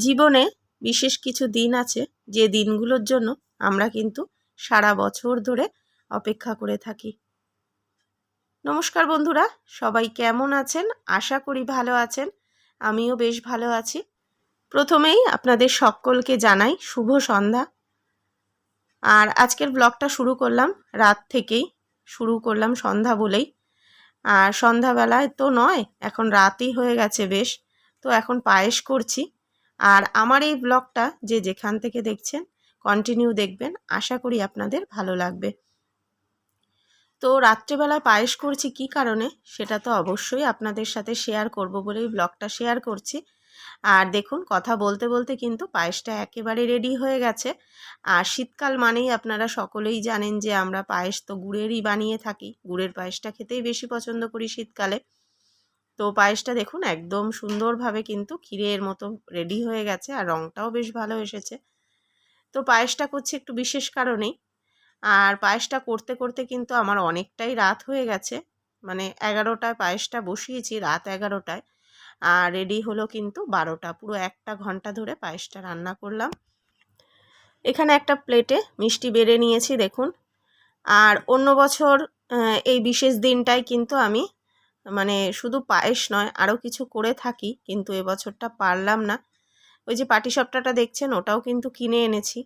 জীবনে বিশেষ কিছু দিন আছে যে দিনগুলোর জন্য আমরা কিন্তু সারা বছর ধরে অপেক্ষা করে থাকি। নমস্কার বন্ধুরা, সবাই কেমন আছেন? আশা করি ভালো আছেন। আমিও বেশ ভালো আছি। প্রথমেই আপনাদের সকলকে জানাই শুভ সন্ধ্যা। আর আজকের ব্লগটা শুরু করলাম রাত থেকেই, শুরু করলাম সন্ধ্যা বলেই। আর সন্ধ্যাবেলায় তো নয়, এখন রাতই হয়ে গেছে বেশ। তো এখন পায়েস করছি। আর আমার এই ব্লগটা যে যেখান থেকে দেখছেন কন্টিনিউ দেখবেন, আশা করি আপনাদের ভালো লাগবে। তো রাত্রেবেলায় পায়েস করছি কী কারণে সেটা তো অবশ্যই আপনাদের সাথে শেয়ার করব বলেই ব্লগটা শেয়ার করছি। আর দেখুন, কথা বলতে বলতে কিন্তু পায়েসটা একেবারে রেডি হয়ে গেছে। আর শীতকাল মানেই আপনারা সকলেই জানেন যে আমরা পায়েস তো গুড়েরই বানিয়ে থাকি। গুড়ের পায়েসটা খেতেই বেশি পছন্দ করি শীতকালে। তো পায়েসটা দেখুন একদম সুন্দরভাবে কিন্তু ক্ষীরের মতো রেডি হয়ে গেছে, আর রঙটাও বেশ ভালো এসেছে। তো পায়েসটা করছি একটু বিশেষ কারণেই। আর পায়েসটা করতে করতে কিন্তু আমার অনেকটাই রাত হয়ে গেছে, মানে 11টায় পায়েসটা বসিয়েছি, রাত 11টায়। আর রেডি হলো কিন্তু 12টা, পুরো 1 ঘন্টা ধরে পায়েসটা রান্না করলাম। এখানে একটা প্লেটে মিষ্টি বেড়ে নিয়েছি দেখুন। আর অন্য বছর এই বিশেষ দিনটায় কিন্তু আমি মানে শুধু পায়েস নয় আরও কিছু করে থাকি, কিন্তু এবছরটা পারলাম না। ওই যে পাটিসাপটাটা দেখছেন ওটাও কিন্তু কিনে এনেছি,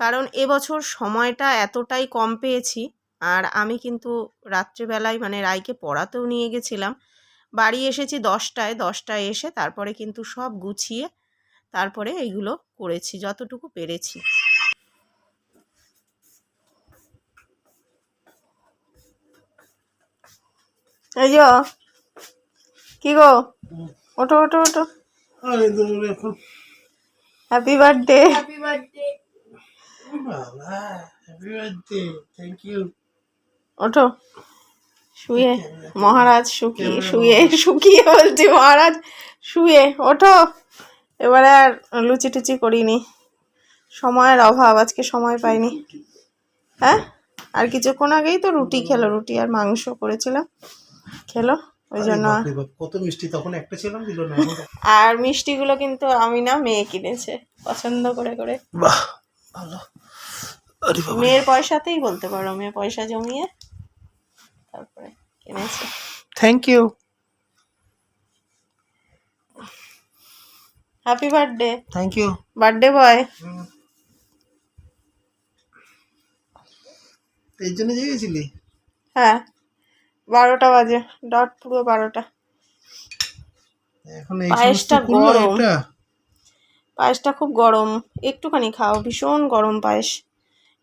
কারণ এবছর সময়টা এতটাই কম পেয়েছি। আর আমি কিন্তু রাত্রেবেলায় মানে রাইকে পড়াতেও নিয়ে গেছিলাম। বাড়ি এসেছি 10টায় এসে তারপরে কিন্তু সব গুছিয়ে তারপরে এইগুলো করেছি যতটুকু পেরেছি। এই যে কি গো, ওঠো ওঠো ওঠো। Happy birthday. হ্যাপি বার্থডে বাবা, হ্যাপি বার্থডে, থ্যাংক ইউ। ওঠো, শুয়ে মহারাজ শুকিয়ে বলছি, মহারাজ শুয়ে ওঠো। এবারে আর লুচি টুচি করিনি, সময়ের অভাব, আজকে সময় পাইনি। হ্যাঁ, আর কিছুক্ষণ আগেই তো রুটি খেলো, রুটি আর মাংস করেছিলাম, খেলো, ওই জন্য। কত মিষ্টি তখন একটা ছিলাম দিল না। আর মিষ্টিগুলো কিন্তু আমি না, মেয়ে কিনেছে পছন্দ করে করে। বাহ, ভালো। মেয়ের পয়সাতেই বলতে পারো, মেয়ে পয়সা জমিয়ে তারপরে কিনেছে। Thank you. Happy birthday. Thank you birthday boy. এর জন্য জেগেছিলি? হ্যাঁ, 12টা বাজে ডট, পুরো 12টা। এখন এই পায়েসটা সমস্ত করলো গরম, এটা? পায়েসটা খুব গরম, একটুখানি খাও, ভীষণ গরম পায়েস।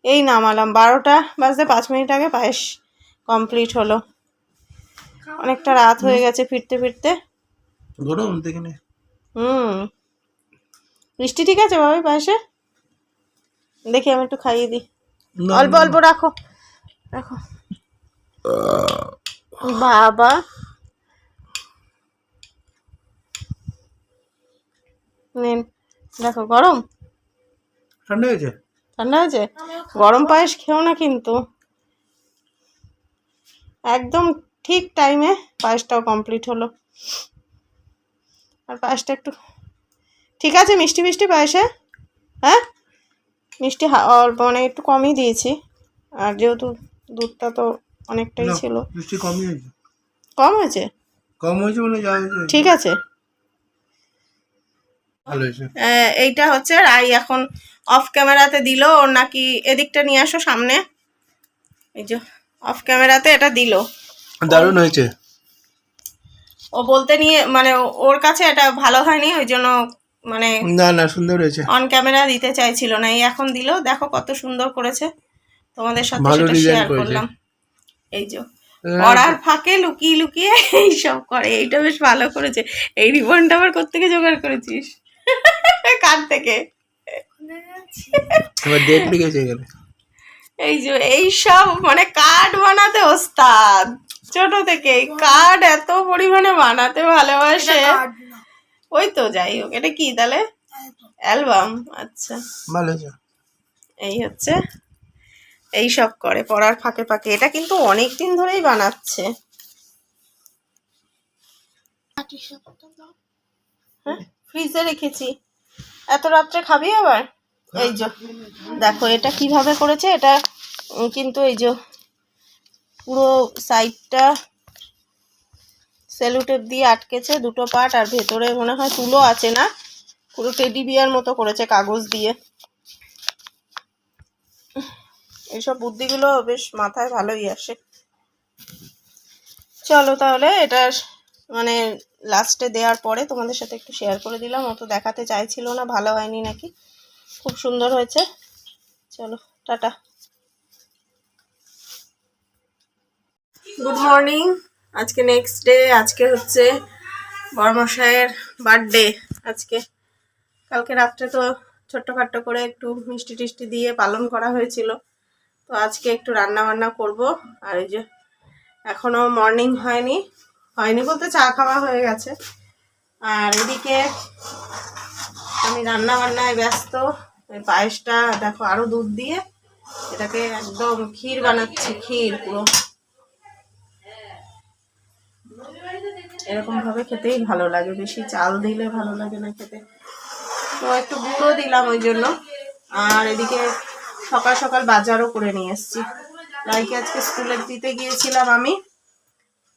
এই নামালাম, 12টা বাজতে 5 মিনিট আগে পায়েস কমপ্লিট হলো। অনেকটা রাত হয়ে গেছে ফিরতে ফিরতে। গরম দেখে। মিষ্টি ঠিক আছে বাবাই পায়েসে? দেখি আমি একটু খাইয়ে দিই, অল্প অল্প রাখো রাখো। বাবা, নেন, দেখো গরম। ঠান্ডা হয়েছে? ঠান্ডা হয়েছে? গরম পায়েস খেও না কিন্তু। একদম ঠিক টাইমে পায়েসটাও কমপ্লিট হলো। আর পায়েসটা একটু ঠিক আছে, মিষ্টি মিষ্টি পায়েসে। হ্যাঁ, মিষ্টি অল্প, মানে একটু কমই দিয়েছি। আর যেহেতু দুধটা তো অনেকটাই ছিল। মিষ্টি কমই হয়েছে। কম হয়েছে? কম হয়েছে মানে যা হয়েছে ঠিক আছে, ভালো হয়েছে। এইটা হচ্ছে রাই এখন অফ ক্যামেরাতে দিল, ওর নাকি এদিকটা নিয়ে আসো সামনে। এই যে অফ ক্যামেরাতে এটা দিল, দারুণ হয়েছে। ও বলতে নিয়ে মানে ওর কাছে এটা ভালো হয়নি, ওই জন্য মানে না না, সুন্দর হয়েছে। অন ক্যামেরা দিতে চাইছিল না, এই এখন দিল। দেখো কত সুন্দর করেছে, তোমাদের সাথে ভালো সেটা ডিজাইন শেয়ার করেছে। করলাম। এই যে পড়ার ফাঁকে লুকিয়ে লুকিয়ে এইসব করে, এইটা বেশ ভালো করেছে। এই রিবনটা আবার কোত্থেকে জোগাড় করেছিস? কার থেকে? এবার ডেট লিখেছে এখানে। এই যে এইসব মানে কার্ড বানাতে ওস্তাদ, ছোট থেকে কার্ড এত পরিমাণে বানাতে ভালোবাসে। ওই তো, যাই হোক, এটা কি তাহলে? অ্যালবাম। আচ্ছা, ভালো হয়েছে। এই হচ্ছে, এই সব করে পড়ার ফাঁকে ফাঁকে। এটা কিন্তু অনেক দিন ধরেই বানাচ্ছে। হ্যাঁ, ফ্রিজে রেখেছি। এত রাত্রে খাবি আবার? এই যে দেখো এটা কিভাবে করেছে, এটা কিন্তু এই যে পুরো সাইডটা সেলুটেপ দিয়ে আটকেছে, দুটো পার্ট, আর ভেতরে মনে হয় তুলো আছে না, পুরো টেডি বিয়ার মতো করেছে কাগজ দিয়ে। এইসব বুদ্ধিগুলো বেশ মাথায় ভালোই আসে। চলো তাহলে এটা মানে লাস্টে দেওয়ার পরে তোমাদের সাথে একটু শেয়ার করে দিলাম। অত দেখাতে চাইছিল না, ভালো হয়নি নাকি, খুব সুন্দর হয়েছে। চলো টাটা। Good morning. আজকে নেক্সট ডে, আজকে হচ্ছে বড়মশাইয়ের বার্থডে আজকে। কালকে রাত্রে তো ছোট্টখাট্টো করে একটু মিষ্টি টিষ্টি দিয়ে পালন করা হয়েছিল, তো আজকে একটু রান্না বান্না করব। আর এই যে এখনো মর্নিং হয়নি, হয়নি বলতে চা খাওয়া হয়ে গেছে। আর এদিকে আমি রান্না বান্নায় ব্যস্ত। পায়েসটা দেখো আরো দুধ দিয়ে এটাকে একদম ক্ষীর বানাচ্ছি, ক্ষীর পুরো। এরকম ভাবে খেতেই ভালো লাগে, বেশি চাল দিলে ভালো লাগে না খেতে, তো একটু গুঁড়ো দিলাম ওই জন্য। আর এদিকে সকাল সকাল বাজারও করে নিয়ে এসেছি, রাইকে আজকে স্কুলে দিতে গিয়েছিলাম আমি,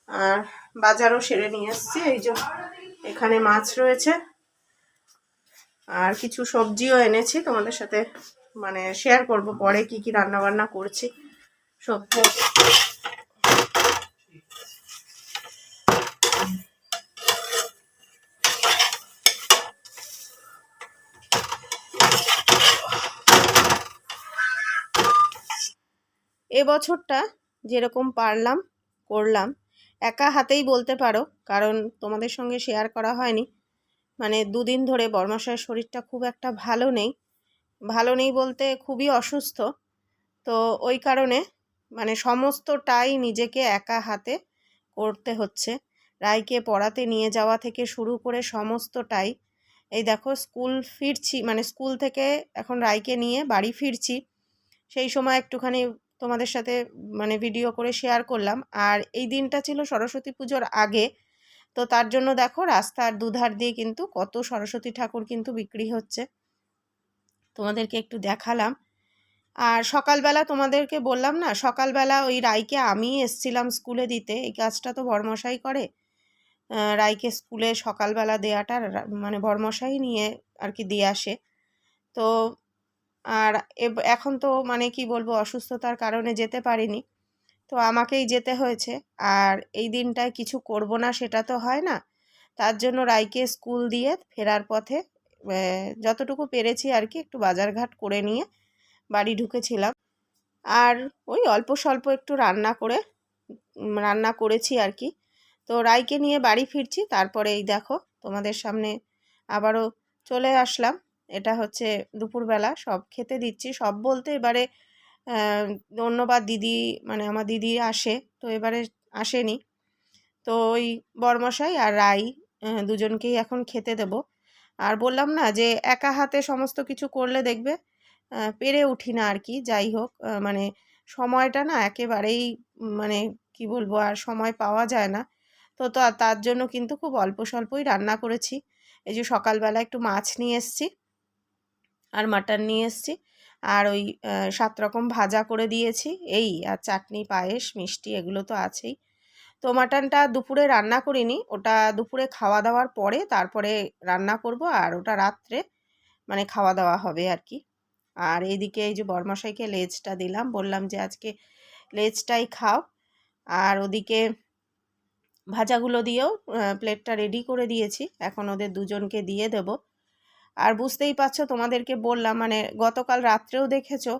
আর বাজারও সেরে নিয়ে এসেছি। এই যে এখানে মাছ রয়েছে আর কিছু সবজিও এনেছি, তোমাদের সাথে মানে শেয়ার করব পরে কি কি রান্না বান্না করছি সবজি। এবছরটা যেরকম পারলাম করলাম, একা হাতেই বলতে পারো, কারণ তোমাদের সঙ্গে শেয়ার করা হয়নি। মানে দুদিন ধরে বর্মাশয়ের শরীরটা খুব একটা ভালো নেই, ভালো নেই বলতে খুবই অসুস্থ। তো ওই কারণে মানে সমস্তটাই নিজেকে একা হাতে করতে হচ্ছে। রাইকে পড়াতে নিয়ে যাওয়া থেকে শুরু করে সমস্তটাই। এই দেখো স্কুল ফিরছি, মানে স্কুল থেকে এখন রাইকে নিয়ে বাড়ি ফিরছি, সেই সময় একটুখানি তোমাদের সাথে মানে ভিডিও করে শেয়ার করলাম। আর এই দিনটা ছিল সরস্বতী পুজোর আগে, তো তার জন্য দেখো রাস্তার দুধার দিয়ে কিন্তু কত সরস্বতী ঠাকুর কিন্তু বিক্রি হচ্ছে, তোমাদেরকে একটু দেখালাম। আর সকালবেলা তোমাদেরকে বললাম না, সকালবেলা ওই রাইকে আমি এসছিলাম স্কুলে দিতে, এই কাজটা তো বড়মশাই করে। রাইকে স্কুলে সকালবেলা দেয়াটা মানে বড়মশাই নিয়ে আর কি দিয়ে আসে। তো আর এখন তো মানে কি বলবো, অসুস্থতার কারণে যেতে পারিনি, তো আমাকেই যেতে হয়েছে। আর এই দিনটায় কিছু করব না সেটা তো হয় না, তার জন্য রাইকে স্কুল দিয়ে ফেরার পথে যতটুকু পেরেছি আর কি একটু বাজারঘাট করে নিয়ে বাড়ি ঢুকেছিলাম। আর ওই অল্প স্বল্প একটু রান্না করেছি আর কি। তো রাইকে নিয়ে বাড়ি ফিরছি, তারপরে এই দেখো তোমাদের সামনে আবারও চলে আসলাম। এটা হচ্ছে দুপুরবেলা সব খেতে দিচ্ছি, সব বলতে এবারে অন্যবার দিদি মানে আমার দিদি আসে, তো এবারে আসেনি, তো ওই বরমশাই আর রাই দুজনকেই এখন খেতে দেব। আর বললাম না যে একা হাতে সমস্ত কিছু করলে দেখবে পেরে উঠি না আর কি। যাই হোক মানে সময়টা না একেবারেই মানে কি বলবো, আর সময় পাওয়া যায় না। তো তার জন্য কিন্তু খুব অল্প স্বল্পই রান্না করেছি। এই যে সকালবেলা একটু মাছ নিয়ে এসেছি আর মাটন নিয়ে এসেছি, আর ওই 7 রকম ভাজা করে দিয়েছি এই, আর চাটনি পায়েস মিষ্টি এগুলো তো আছেই। তো মাটনটা দুপুরে রান্না করিনি, ওটা দুপুরে খাওয়া দাওয়ার পরে তারপরে রান্না করব, আর ওটা রাত্রে মানে খাওয়া দাওয়া হবে আর কি। আর এইদিকে এই যে বরমশাইকে লেজটা দিলাম, বললাম যে আজকে লেজটাই খাও। আর ওদিকে ভাজাগুলো দিয়েও প্লেটটা রেডি করে দিয়েছি, এখন ওদের দুজনকে দিয়ে দেব। আর বুঝতেই পারছো, তোমাদেরকে বললাম মানে গতকাল রাত্রেও দেখেছো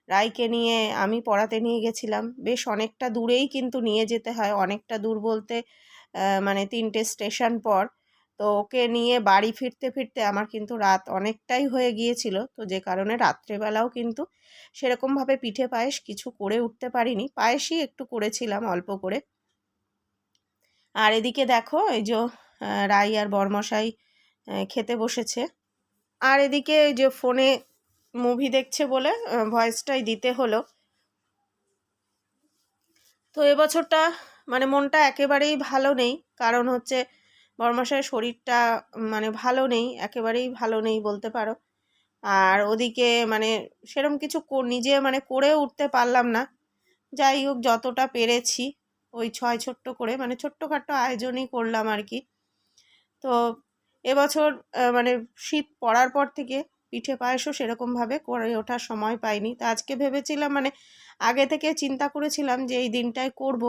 রাইকে নিয়ে আমি পড়াতে নিয়ে গেছিলাম, বেশ অনেকটা দূরেই কিন্তু নিয়ে যেতে হয়, অনেকটা দূর বলতে মানে 3টে স্টেশন পর। তো ওকে নিয়ে বাড়ি ফিরতে ফিরতে আমার কিন্তু রাত অনেকটাই হয়ে গিয়েছিল, তো যে কারণে রাত্রেবেলাও কিন্তু সেরকমভাবে পিঠে পায়েস কিছু করে উঠতে পারিনি, পায়েসই একটু করেছিলাম অল্প করে। আর এদিকে দেখো এই যে রাই আর বরমশাই খেতে বসেছে। আর এদিকে ওই যে ফোনে মুভি দেখছে বলে ভয়েসটাই দিতে হলো। তো এবছরটা মানে মনটা একেবারেই ভালো নেই, কারণ হচ্ছে বড়মশাইয়ের শরীরটা মানে ভালো নেই, একেবারেই ভালো নেই বলতে পারো। আর ওদিকে মানে সেরকম কিছু নিজে মানে করেও উঠতে পারলাম না। যাই হোক যতটা পেরেছি ওই ছোট্ট করে মানে ছোট্টখাট্টো আয়োজনই করলাম আর কি। তো এবছর মানে শীত পড়ার পর থেকে পিঠে পায়েসও সেরকমভাবে করে ওঠার সময় পাইনি। তা আজকে ভেবেছিলাম মানে আগে থেকে চিন্তা করেছিলাম যে এই দিনটায় করব,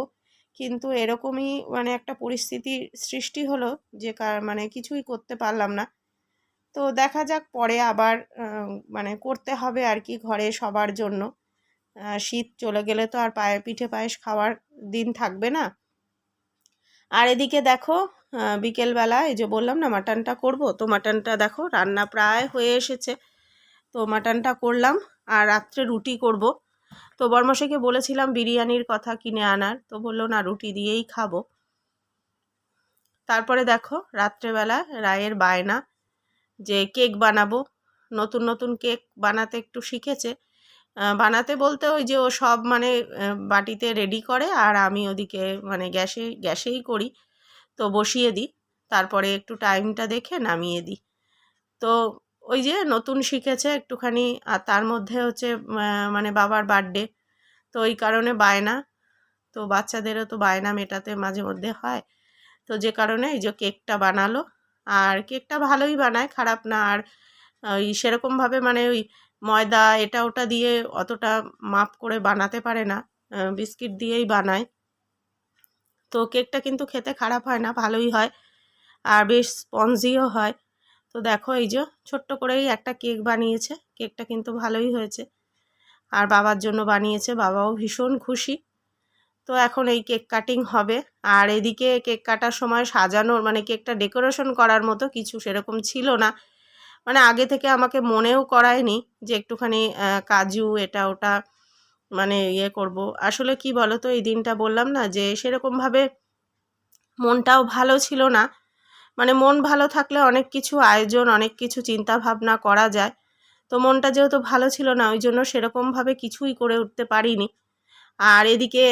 কিন্তু এরকমই মানে একটা পরিস্থিতির সৃষ্টি হলো যে মানে কিছুই করতে পারলাম না। তো দেখা যাক পরে আবার মানে করতে হবে আর কি ঘরে সবার জন্য। শীত চলে গেলে তো আর পিঠে পায়েস খাওয়ার দিন থাকবে না। আর এদিকে দেখো বিকেলবেলা এই যে বললাম না মাটনটা করব, তো মাটনটা দেখো রান্না প্রায় হয়ে এসেছে। তো মাটনটা করলাম আর রাত্রে রুটি করব। তো বড়মশাইকে বলেছিলাম বিরিয়ানির কথা কিনে আনার, তো বললো না রুটি দিয়েই খাবো। তারপরে দেখো রাত্রেবেলা রায়ের বায়না যে কেক বানাবো, নতুন নতুন কেক বানাতে একটু শিখেছে। বানাতে বলতে ওই যে ও সব মানে বাটিতে রেডি করে আর আমি ওদিকে মানে গ্যাসেই করি। তো বসিয়ে দিই, তারপরে একটু টাইমটা দেখে নামিয়ে দিই। তো ওই যে নতুন শিখেছে একটুখানি, আর তার মধ্যে হচ্ছে মানে বাবার বার্থডে, তো ওই কারণে বায়না। তো বাচ্চাদেরও তো বায়না মেটাতে মাঝে মধ্যে হয়। তো যে কারণে এই যে কেকটা বানালো, আর কেকটা ভালোই বানায়, খারাপ না। আর ওই সেরকমভাবে মানে ওই ময়দা এটা ওটা দিয়ে অতটা মাপ করে বানাতে পারে না, বিস্কিট দিয়েই বানায়। তো কেকটা কিন্তু খেতে খারাপ হয় না, ভালোই হয় আর বেশ স্পঞ্জিও হয়। তো দেখো এই যে ছোট্ট করেই একটা কেক বানিয়েছে, কেকটা কিন্তু ভালোই হয়েছে। আর বাবার জন্য বানিয়েছে, বাবাও ভীষণ খুশি। তো এখন এই কেক কাটিং হবে। আর এদিকে কেক কাটার সময় সাজানোর মানে কেকটা ডেকোরেশন করার মতো কিছু সেরকম ছিল না, মানে আগে থেকে আমাকে মনেও করায়নি যে একটুখানি কাজু এটা ওটা মানে ইয়ে করব। আসলে কি বলো তো, এই দিনটা বললাম না যে সেরকমভাবে মনটাও ভালো ছিল না। মানে মন ভালো থাকলে অনেক কিছু আয়োজন অনেক কিছু চিন্তা ভাবনা করা যায়। তো মনটা যেহেতু ভালো ছিল না ওই জন্য সেরকমভাবে কিছুই করে উঠতে পারিনি। আর এদিকে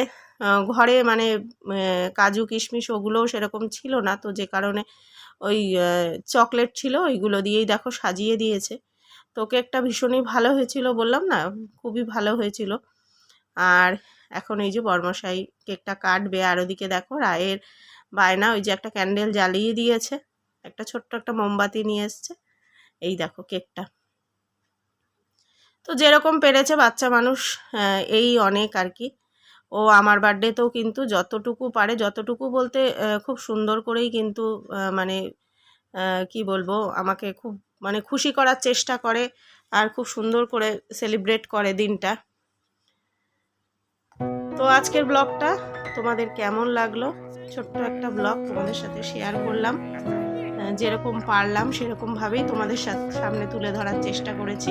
ঘরে মানে কাজু কিশমিশ ওগুলোও সেরকম ছিল না, তো যে কারণে ওই চকলেট ছিল ওইগুলো দিয়েই দেখো সাজিয়ে দিয়েছে। তো কেকটা ভীষণই ভালো হয়েছিল, বললাম না খুবই ভালো হয়েছিল। আর এখন এই যে বর্মশাই কেকটা কাটবে, আর ওদিকে দেখো রায়ের বায়না ওই যে একটা ক্যান্ডেল জ্বালিয়ে দিয়েছে, একটা ছোট্ট একটা মোমবাতি নিয়ে এসছে। এই দেখো কেকটা, তো যেরকম পেরেছে বাচ্চা মানুষ এই অনেক আর কি। ও আমার বার্থডেতেও কিন্তু যতটুকু পারে, যতটুকু বলতে খুব সুন্দর করেই কিন্তু মানে কি বলবো আমাকে খুব মানে খুশি করার চেষ্টা করে আর খুব সুন্দর করে সেলিব্রেট করে দিনটা। তো আজকের ব্লগটা তোমাদের কেমন লাগলো? ছোট্ট একটা ব্লগ তোমাদের সাথে শেয়ার করলাম, যেরকম পারলাম সেরকমভাবেই তোমাদের সামনে তুলে ধরার চেষ্টা করেছি।